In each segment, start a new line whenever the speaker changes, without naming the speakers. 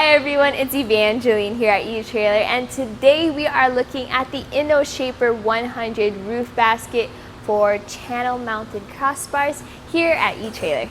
Hi everyone, it's Evangeline here at eTrailer, and today we are looking at the Inno Shaper 100 Roof Basket for channel mounted crossbars here at eTrailer.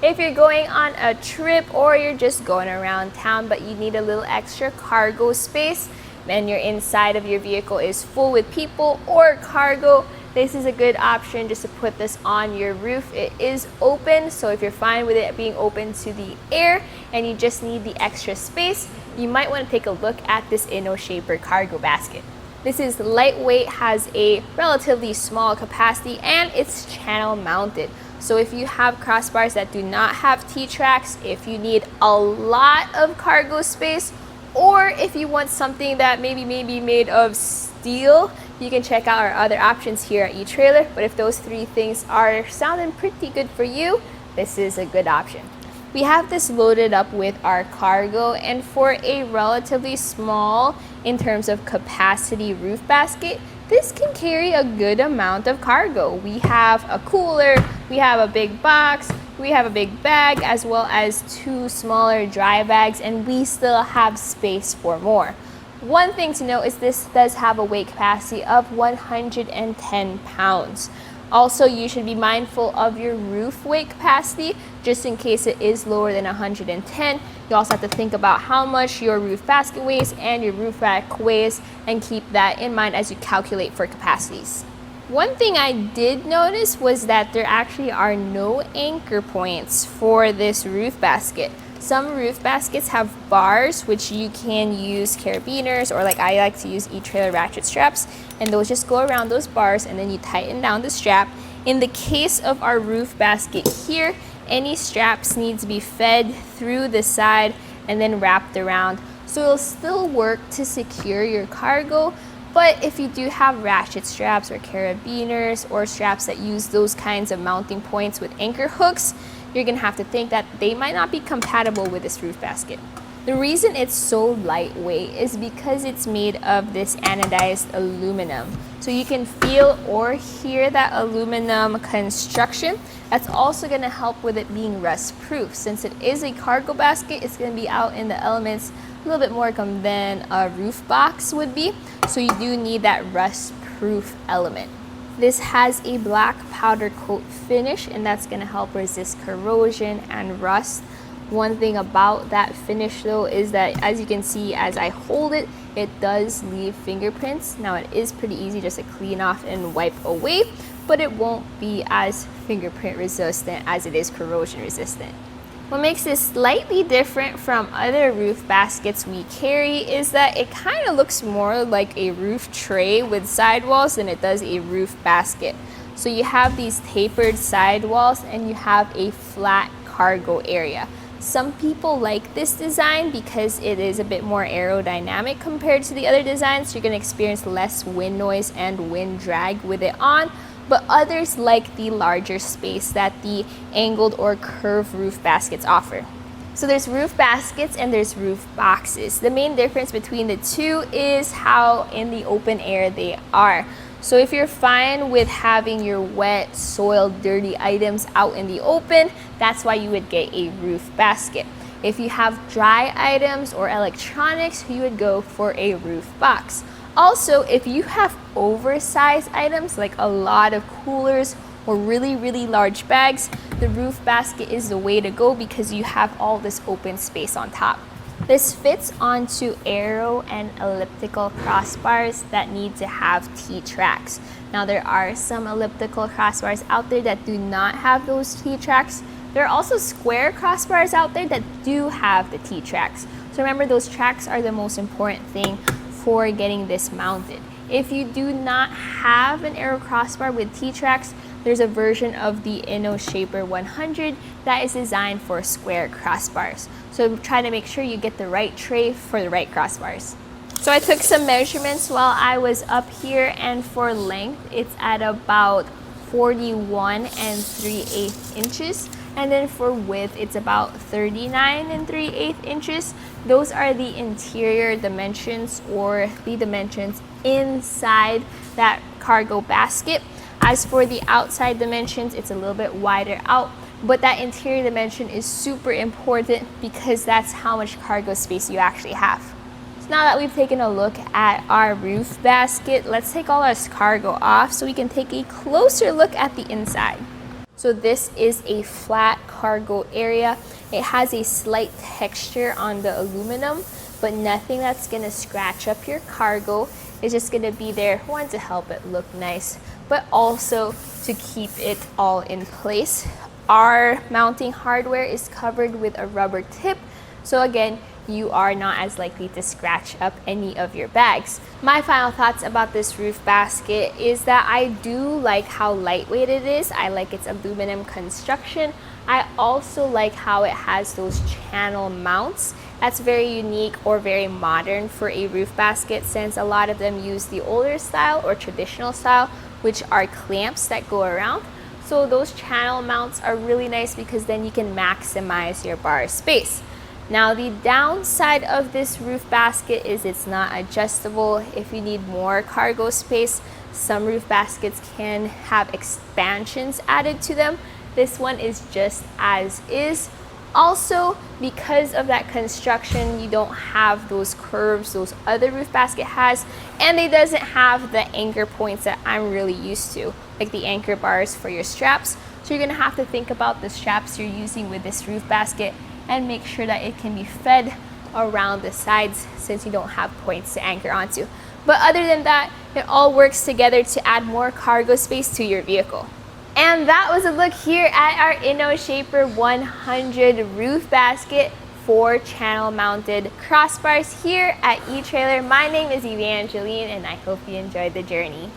If you're going on a trip or you're just going around town but you need a little extra cargo space and your inside of your vehicle is full with people or cargo, this is a good option just to put this on your roof. It is open, so if you're fine with it being open to the air and you just need the extra space, you might want to take a look at this Inno Shaper cargo basket. This is lightweight, has a relatively small capacity, and it's channel mounted. So if you have crossbars that do not have T-tracks, if you need a lot of cargo space, or if you want something that maybe made of steel, you can check out our other options here at eTrailer. But if those three things are sounding pretty good for you, this is a good option. We have this loaded up with our cargo, and for a relatively small in terms of capacity roof basket, this can carry a good amount of cargo. We have a cooler, we have a big box, we have a big bag, as well as two smaller dry bags, and we still have space for more. One thing to note is this does have a weight capacity of 110 pounds. Also, you should be mindful of your roof weight capacity, just in case it is lower than 110. You also have to think about how much your roof basket weighs and your roof rack weighs, and keep that in mind as you calculate for capacities. One thing I did notice was that there actually are no anchor points for this roof basket. Some roof baskets have bars, which you can use carabiners, or like I like to use eTrailer ratchet straps, and those just go around those bars and then you tighten down the strap. In the case of our roof basket here, any straps need to be fed through the side and then wrapped around. So it'll still work to secure your cargo, but if you do have ratchet straps or carabiners or straps that use those kinds of mounting points with anchor hooks, you're gonna have to think that they might not be compatible with this roof basket. The reason it's so lightweight is because it's made of this anodized aluminum. So you can feel or hear that aluminum construction. That's also gonna help with it being rust proof. Since it is a cargo basket, it's gonna be out in the elements a little bit more than a roof box would be. So you do need that rust proof element. This has a black powder coat finish, and that's going to help resist corrosion and rust. One thing about that finish though is that, as you can see as I hold it, it does leave fingerprints. Now it is pretty easy just to clean off and wipe away, but it won't be as fingerprint resistant as it is corrosion resistant. What makes this slightly different from other roof baskets we carry is that it kind of looks more like a roof tray with sidewalls than it does a roof basket. So you have these tapered sidewalls and you have a flat cargo area. Some people like this design because it is a bit more aerodynamic compared to the other designs. You're going to experience less wind noise and wind drag with it on. But others like the larger space that the angled or curved roof baskets offer. So there's roof baskets and there's roof boxes. The main difference between the two is how in the open air they are. So if you're fine with having your wet, soiled, dirty items out in the open, that's why you would get a roof basket. If you have dry items or electronics, you would go for a roof box. Also, if you have oversized items like a lot of coolers or really large bags, the roof basket is the way to go because you have all this open space on top. This fits onto arrow and elliptical crossbars that need to have T-tracks. Now there are some elliptical crossbars out there that do not have those T-tracks. There are also square crossbars out there that do have the T-tracks. So remember, those tracks are the most important thing for getting this mounted. If you do not have an arrow crossbar with T-tracks, there's a version of the Inno Shaper 100 that is designed for square crossbars. So try to make sure you get the right tray for the right crossbars. So I took some measurements while I was up here, and for length, it's at about 41 3/8 inches. And then for width, it's about 39 3/8 inches. Those are the interior dimensions, or the dimensions inside that cargo basket. As for the outside dimensions, it's a little bit wider out. but that interior dimension is super important because that's how much cargo space you actually have. So now that we've taken a look at our roof basket, let's take all our cargo off so we can take a closer look at the inside. So this is a flat cargo area. It has a slight texture on the aluminum, but nothing that's gonna scratch up your cargo. It's just gonna be there, one, to help it look nice, but also to keep it all in place. Our mounting hardware is covered with a rubber tip, so again, you are not as likely to scratch up any of your bags. My final thoughts about this roof basket is that I do like how lightweight it is. I like its aluminum construction. I also like how it has those channel mounts. That's very unique or very modern for a roof basket, since a lot of them use the older style or traditional style, which are clamps that go around. So those channel mounts are really nice because then you can maximize your bar space. Now the downside of this roof basket is it's not adjustable. If you need more cargo space, some roof baskets can have expansions added to them. This one is just as is. Also, because of that construction, you don't have those curves those other roof basket has, and it doesn't have the anchor points that I'm really used to, like the anchor bars for your straps. So you're gonna have to think about the straps you're using with this roof basket and make sure that it can be fed around the sides since you don't have points to anchor onto. But other than that, it all works together to add more cargo space to your vehicle. And that was a look here at our Inno Shaper 100 roof basket, 4 channel mounted crossbars here at eTrailer. My name is Evangeline and I hope you enjoyed the journey.